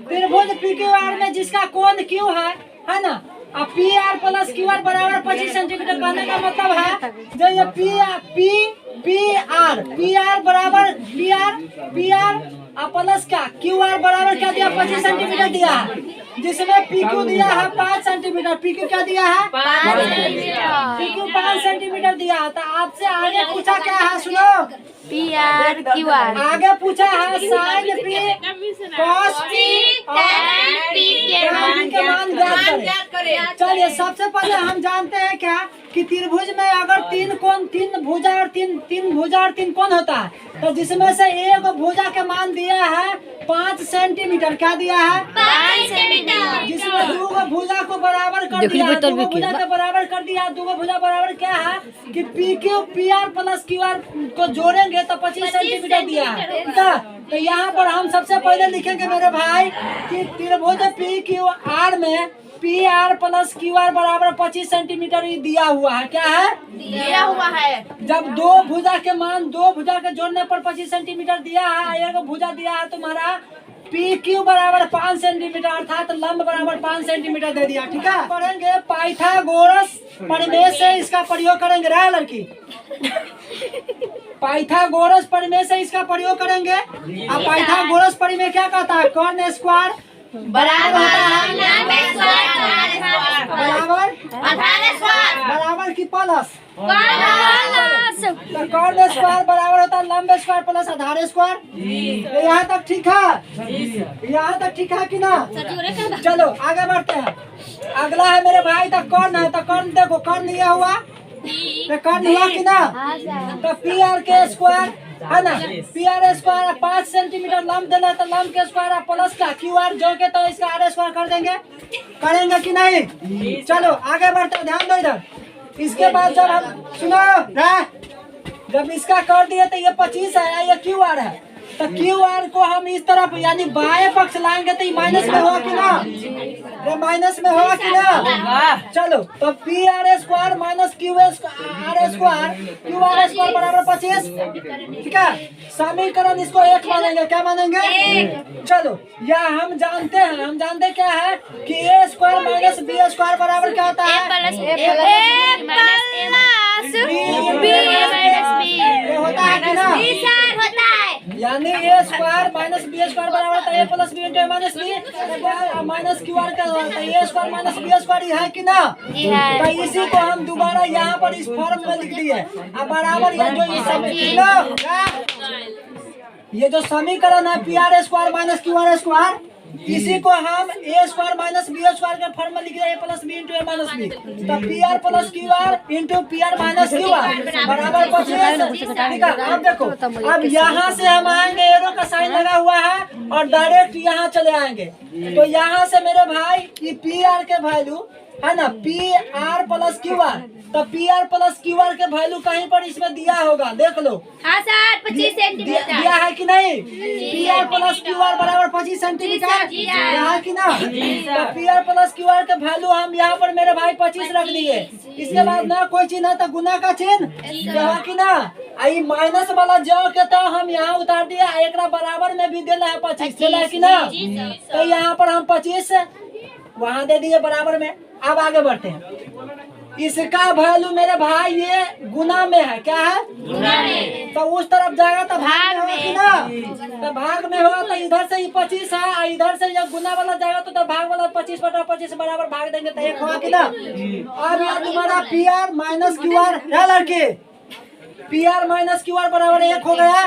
त्रिभुज PQR में जिसका कोण Q है ना, अब PR प्लस QR बराबर 25 सेंटीमीटर कहने का मतलब है जो ये PR बराबर PR और प्लस का QR बराबर क्या दिया 25 सेंटीमीटर दिया है, जिसमें PQ दिया है 5 सेंटीमीटर। PQ क्या दिया है 5 सेंटीमीटर। PQ 5 सेंटीमीटर दिया है। तो आपसे आगे पूछा क्या है, सुनो PR QR आगे पूछा है sign P cos P tan P के मान ज्ञात करें। चलिए सबसे पहले हम जानते हैं क्या कि त्रिभुज में अगर तीन भुजा और तीन कोण होता है, तो जिसमें से एक भुजा के मान दिया है 5 सेंटीमीटर। क्या दिया है 5 सेंटीमीटर। जिसमें दो भुजा को बराबर कर दिया है, दो भुजा को बराबर कर दिया, दो भुजा बराबर क्या है कि PQ PR प्लस QR को जोड़ेंगे तो 25 सेंटीमीटर दिया है। ठीक है, तो यहाँ पर हम सबसे पहले लिखेंगे मेरे भाई कि त्रिभुज PQR में PR प्लस QR बराबर 25 सेंटीमीटर ही दिया हुआ है। क्या है दिया हुआ है। जब दो भुजा के मान दो भुजा के जोड़ने पर 25 सेंटीमीटर दिया है, एक भुजा दिया है तुम्हारा PQ बराबर 5 सेंटीमीटर अर्थात लंब बराबर 5 सेंटीमीटर दे दिया। ठीक है, करेंगे पाइथागोरस प्रमेय से इसका प्रयोग करेंगे। रहा लड़की पाइथागोरस प्रमेय से इसका प्रयोग करेंगे। अब पाइथागोरस प्रमेय क्या कहता है, कर्ण स्क्वायर बराबर बराबर की प्लस कर्ण स्क्वायर बराबर होता है लंब स्क्वायर प्लस आधार स्क्वायर। यहाँ तक ठीक है, यहाँ तक ठीक है कि ना। चलो आगे बढ़ते हैं। अगला है मेरे भाई तो कर्ण है, तो कर्ण देखो कर्ण दिया हुआ तो कर्ण हुआ कि ना, तो PR के स्क्वायर है ना, PR स्क्वायर 5 सेंटीमीटर लंब देना तो लंब के स्क्वायर प्लस का QR जो के तो इसका R स्क्वायर कर देंगे, करेंगे कि नहीं। चलो आगे बढ़ते, ध्यान दो इधर। इसके बाद जब हम सुनो जब इसका कर दिए तो ये 25 है, ये QR है, तो QR को हम इस तरफ यानी बाएं पक्ष लाएंगे तो ये माइनस में होगा कि ना, ये माइनस में होगा कि ना। चलो तो PR square minus QR square बराबर 25। ठीक है, समीकरण इसको एक मानेंगे। क्या मानेंगे, चलो या हम जानते क्या है कि A square minus B square बराबर क्या होता है, होता है कि ना, यानी A square minus B square बराबर होता है A plus B into minus B minus QR का होता है A square minus B square है कि ना। तो इसी को हम दोबारा यहाँ पर इस फॉर्म में लिख दिए। अब बराबर ये जो समीकरण है PR square minus QR square, इसी को हम A square minus B square के फॉर्म में लिख दिया A plus B into A minus B। तो PR plus QR into PR minus QR बराबर 25। ठीक है, अब देखो अब यहाँ से हम आएंगे, एरो का साइन लगा हुआ है और डायरेक्ट यहाँ चले आएंगे। तो यहाँ से मेरे भाई ये PR के वैल्यू है ना PR प्लस QR, तो PR प्लस QR के वैल्यू कहीं पर इसमें दिया होगा, देख लो। हाँ सर 25 सेंटीमीटर दिया है कि नहीं। PR प्लस QR बराबर 25 सेंटीमीटर दिया है कि ना। तो PR प्लस QR के वैल्यू हम यहाँ पर मेरे भाई 25 रख दिए। इसके बाद ना कोई चिन्ह है तो गुना का चिन्ह कि ना, आई माइनस वाला जो के तो हम यहाँ उतार दिया, एक बराबर में भी देना है 25 देना है कि ना। तो यहाँ पर हम 25 वहाँ दे दिए बराबर में। अब आगे बढ़ते हैं। इसका वैल्यू मेरे भाई ये गुना में है। क्या है, गुना में। तो उस तरफ जाएगा तो भाग में होगा कि ना, तो भाग में होगा तो इधर से ही 25 है, इधर से जब गुना वाला जाएगा तो भाग वाला 25/25 बराबर भाग देंगे तो एक होगा कि ना। अब यहाँ तुम्हारा PR माइनस QR है लड़के, PR माइनस QR बराबर 1 हो गया।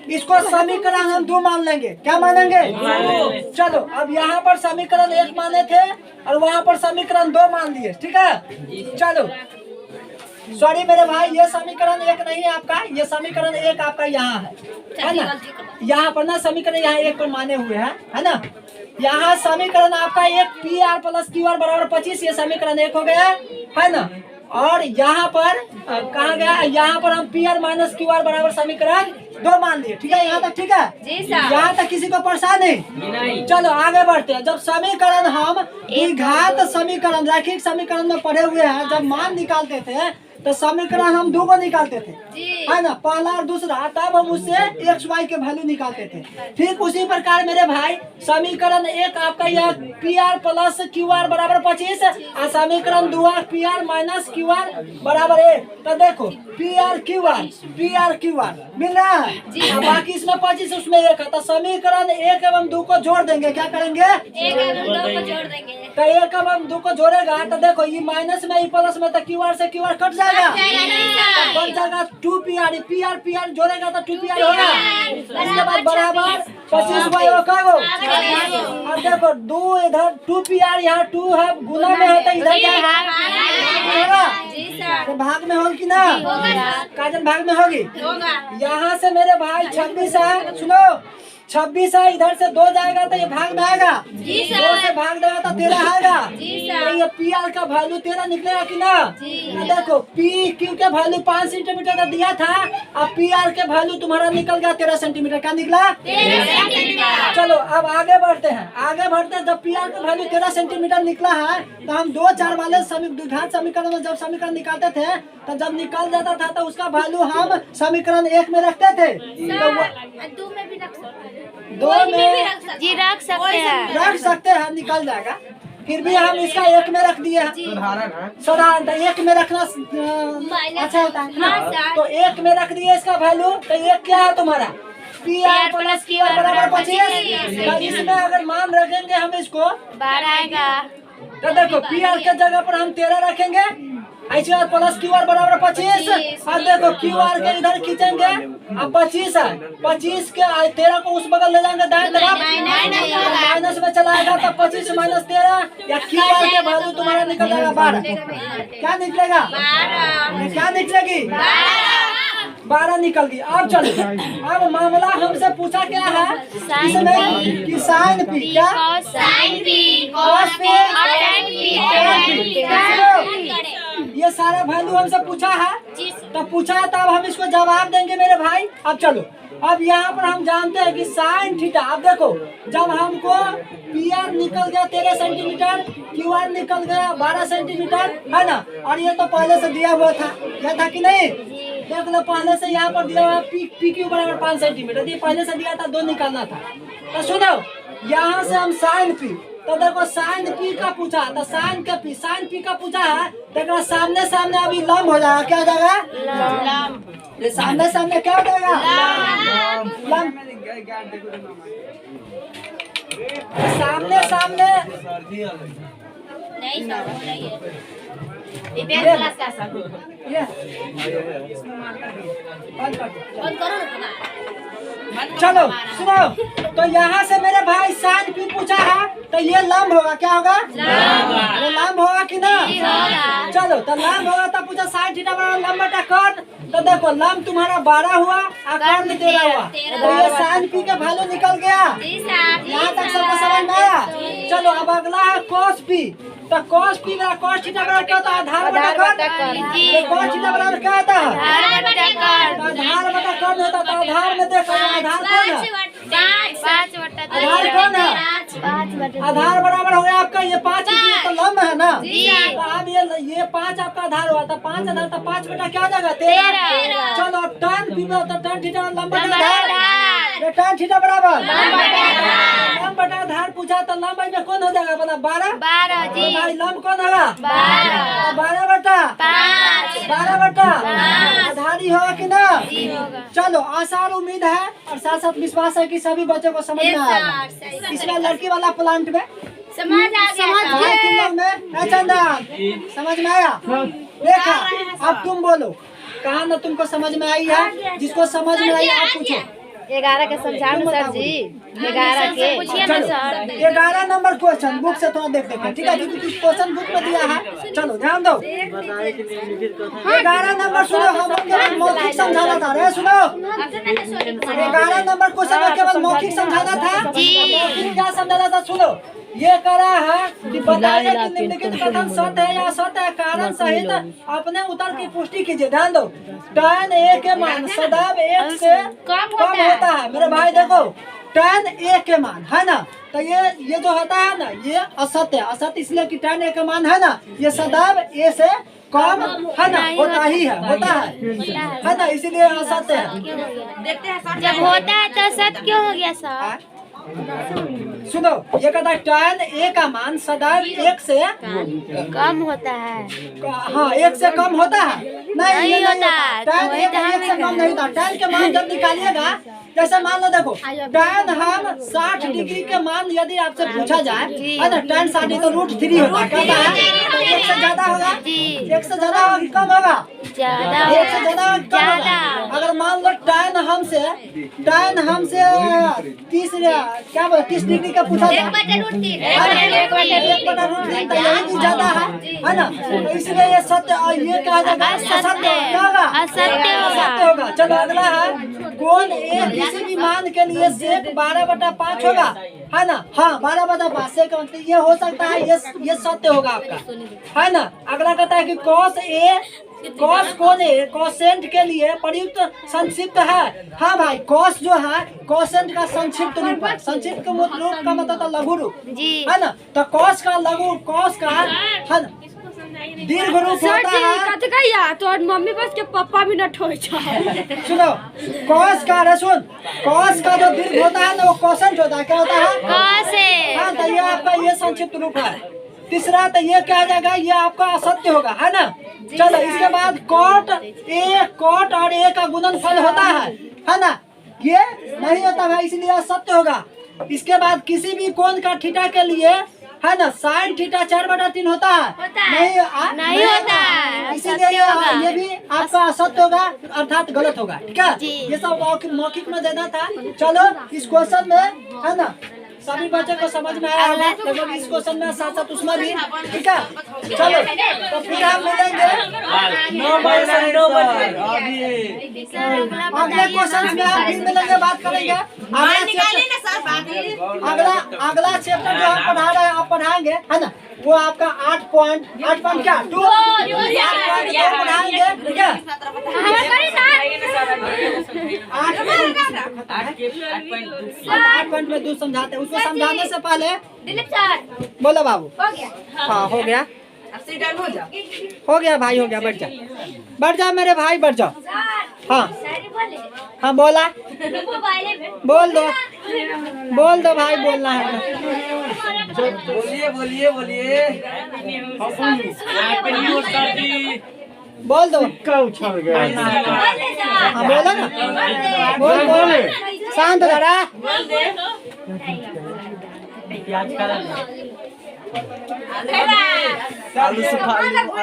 इसको समीकरण हम 2 मान लेंगे। क्या मानेंगे, चलो अब यहाँ पर समीकरण 1 माने थे और वहाँ पर समीकरण 2 मान लिए। ठीक है, चलो सॉरी मेरे भाई ये समीकरण 1 नहीं है आपका, ये समीकरण 1 आपका यहाँ है ना। यहाँ पर ना समीकरण यहाँ 1 पर माने हुए हैं है ना। यहाँ समीकरण आपका एक PR प्लस QR बराबर 25, ये समीकरण 1 हो गया है ना। और यहाँ पर कहा गया, यहाँ पर हम PR माइनस QR बराबर समीकरण 2 मान लिए। ठीक है, यहाँ तक ठीक है, यहाँ तक किसी को परेशान नहीं। चलो आगे बढ़ते हैं। जब समीकरण हम घात समीकरण रैखिक समीकरण में पढ़े हुए हैं, जब मान निकालते थे तो समीकरण हम दो को निकालते थे, जी। है ना, पहला और दूसरा, तब हम उससे एक्स वाई के वैल्यू निकालते थे। ठीक उसी प्रकार मेरे भाई समीकरण एक आपका यह P R plus Q R बराबर 25 और समीकरण दो P R minus Q R बराबर 1। तो देखो पी आर क्यू आर मिल रहा है, और बाकी इसमें 25 उसमें 1 है। तो समीकरण 1 एवं 2 को जोड़ देंगे, क्या करेंगे, 1 और 2 को जोड़ देंगे। तो 1 एवं 2 को जोड़ेगा तो देखो ये माइनस में ये प्लस में, तो क्यू आर से क्यू आर कट जाएगा, तो बन जाएगा 2 पी आर जोड़ेगा तो 2 पी आर होगा। इसके बाद बराबर 25 वाई का हो। अब देखो 2 इधर 2 पी आर यहाँ 2 है, गुना में है तो इधर क्या होगा, तो भाग में होगी कि ना, काजल भाग में होगी। यहाँ से मेरे भाई 26 है, सुनो 26 है, इधर से 2 जाएगा तो ये भाग में आएगा, 2 से भाग देगा तो 13 आएगा। तो ये पी आर का वैल्यू 13 निकलेगा कि ना। तो देखो पी क्यू के वैल्यू 5 सेंटीमीटर का दिया था, अब पी आर के वैल्यू तुम्हारा निकल गया 13 सेंटीमीटर। क्या निकला, 13 सेंटीमीटर। चलो अब आगे बढ़ते हैं, जब पी आर का वैल्यू 13 सेंटीमीटर निकला है तो हम 2 4 वाले द्विघात समीकरण में जब समीकरण निकालते थे तो जब निकल जाता था तो उसका वैल्यू हम समीकरण 1 में रखते थे, तो 2 में भी रख सकते हैं, 2 में जी रख सकते हैं, निकल जाएगा। फिर भी हम इसका 1 में रख दिए हैं, साधारण 1 में रखना अच्छा होता है ना। तो 1 में रख दिए इसका वैल्यू, तो 1 क्या है तुम्हारा, P R plus Q R बराबर 25। इसमें अगर मान रखेंगे हम इसको 12 आएगा, तो देखो पी आर के जगह पर हम 13 रखेंगे, ऐसे बाद प्लस क्यू आर बराबर 25। और देखो क्यू आर के इधर खींचेंगे, अब 25 है, 25 के 13 को उस बगल ले जाएंगे दाएं तरफ, माइनस में चलाएगा तो 25 माइनस 13 या क्यू आर के वैल्यू तुम्हारा निकल जाएगा 12। क्या निकलेगा, क्या निकलेगी, 12 निकल गई। अब चलो, अब मामला हमसे पूछा क्या है इसमें कि साइन पी, क्या sine P, cos P, tan P, ये सारा वैल्यू हमसे पूछा है, तो पूछा है तब हम इसको जवाब देंगे मेरे भाई। अब चलो, अब यहाँ पर हम जानते हैं कि साइन थीटा, अब देखो जब हमको पी आर निकल गया 13 सेंटीमीटर, क्यू आर निकल गया 12 सेंटीमीटर, है ना, और ये तो पहले से दिया हुआ था, क्या था कि नहीं, देख लो पहले से यहाँ पर दिया हुआ पी क्यू बराबर 5 सेंटीमीटर, ये पहले से दिया था, 2 निकालना था। तो सुनो यहाँ से हम साइन पी, तो देखो साइन पी का पूछा, तो साइन पी का पूछा है, देखो सामने सामने अभी लंब हो जाएगा, क्या हो जाएगा, ये सामने सामने क्या हो जाएगा, लंब, सामने सामने नहीं सर नहीं है, ये बंद करो ना। चलो सुनो, तो यहाँ से मेरे भाई साइन पी पूछा है, तो ये लंब होगा, क्या होगा, ये लंब होगा कि ना। चलो तो लंब होगा, तो पूछा साइन थीटा बराबर लंब बटा कर्ण, तो देखो लंब तुम्हारा 12 हुआ और कर्ण 13 हुआ, तो ये साइन पी का वैल्यू निकल गया। यहाँ तक सबको समझ में आया। चलो अब अगला है कॉस पी, तो कॉस पी बराबर कॉस थीटा बराबर क्या होता है, आधार बटा कर्ण, कॉस थीटा बराबर क्या होता है, आधार बटा कर्ण होता है। तो आधार में देखो आधार कौन है, आधार कौन है, आधार बराबर हो गया आपका ये 5, तो लंब है ना, तो अब ये 5 आपका आधार हुआ, तो 5 आधार, तो 5 बेटा क्या हो जाएगा 13। चलो अब tan पी में, तो tan थीटा लंब बटा आधार, tan थीटा बराबर लंब बटा आधार पूछा, तो लंब में कौन हो जाएगा बता 12 जी, लंब कौन होगा 12 बटा 5 आधारी होगा कि ना। चलो आसान उम्मीद है और साथ साथ विश्वास है कि सभी बच्चों को समझ में आएगा। इसमें लड़की वाला प्लांट में समझ आ गया में चंदन समझ में आया, देखा। अब तुम बोलो कहाँ ना तुमको समझ में आई है, जिसको समझ में आई आप पूछो। 11 के समझाओ ना सर जी, 11 के पूछिए ना सर। 11 नंबर क्वेश्चन बुक से थोड़ा देख देते हैं, ठीक है, क्योंकि कुछ क्वेश्चन बुक में दिया है। चलो ध्यान दो, 11 नंबर सुनो, हम केवल मौखिक समझाना था, रे सुनो, 11 नंबर क्वेश्चन में केवल मौखिक समझाना था। मौखिक क्या समझाना था, सुनो, ये करा है कि बताइए कि निम्नलिखित कथन सत्य है या असत्य है, कारण सहित अपने उत्तर की पुष्टि कीजिए। ध्यान दो, tan a के मान सदैव 1 से कम होता है। मेरे भाई देखो tan a के मान है ना, तो ये जो होता है ना ये असत्य है। असत्य इसलिए कि tan a का मान है ना ये सदैव a से कम है ना होता ही है, होता है ना, इसीलिए असत्य है। जब होता है तो सत्य क्यों हो गया सर? सुनो, ये कहता है tan a का मान सदैव 1 से कम होता है। हाँ 1 से कम होता है। नहीं ये नहीं होता। tan तो 1 से कम नहीं होता। tan के मान जब निकालिएगा, जैसे मान लो देखो tan हम 60 डिग्री के मान यदि आपसे पूछा जाए है ना, tan 60 तो √3 होता है, कहता है 1 से ज्यादा होगा, 1 से ज्यादा होगा कि कम होगा, ज्यादा 1 से ज्यादा होगा कि कम होगा। अगर मान लो tan हमसे 30 क्या बोले 30 डिग्री का पूछा जाए, 1/√3 तो यही भी ज्यादा है ना, तो इसलिए ये सत्य और ये कहा जाएगा असत्य, क्या होगा? असत्य होगा। असत्य होगा। चलो अगला है कोण a किसी भी मान के लिए sec 12/5 होगा है ना, हाँ 12/5 से का मतलब ये हो सकता है, ये सत्य होगा आपका है ना। अगला कहता है कि cos a कॉस कोण है कोसेंट के लिए प्रयुक्त संक्षिप्त है। हाँ भाई कॉस जो है कोसेंट का संक्षिप्त रूप है। संक्षिप्त रूप का मतलब तो लघु रूप है ना, तो कॉस का लघु कॉस का है ना दीर्घ रूप होता है। तो मम्मी बस के पापा भी न ठोई सुनो कॉस का सुन, कॉस का जो दीर्घ होता है ना वो कोसेंट होता है। क्या होता है? कॉस है। हाँ तो ये आपका ये संक्षिप्त रूप है। तीसरा तो ये क्या जाएगा, ये आपका असत्य होगा है ना। चलो इसके बाद कॉट और a का गुणनफल होता है ना, ये नहीं होता है इसलिए असत्य होगा। इसके बाद किसी भी कोण का थीटा के लिए है ना sin थीटा 4/3 होता है, नहीं होता, इसीलिए ये भी आपका असत्य होगा अर्थात गलत होगा। ठीक है, ये सब मौखिक में देना था। चलो इस क्वेश्चन में है ना सभी बच्चे को समझ में आया होगा, तो इस क्वेश्चन में साथ साथ उसमें भी। ठीक है चलो तो फिर हम मिलेंगे अगले क्वेश्चन में, हम फिर मिलेंगे, बात करेंगे। अगला चैप्टर जो हम पढ़ा रहे हैं आप पढ़ाएंगे है ना, वो आपका 8 पॉइंट क्या 2 पढ़ाएंगे। ठीक है 8.2 समझाते हैं। उसको समझाने से पहले बोलो बाबू। हाँ हो गया, हो गया भाई, हो गया। बैठ जा मेरे भाई, बैठ जाओ। हाँ बोला, बोल दो भाई, बोलना है। बोलिए बोल दो। हाँ बोला ना, बोल शांत रहा।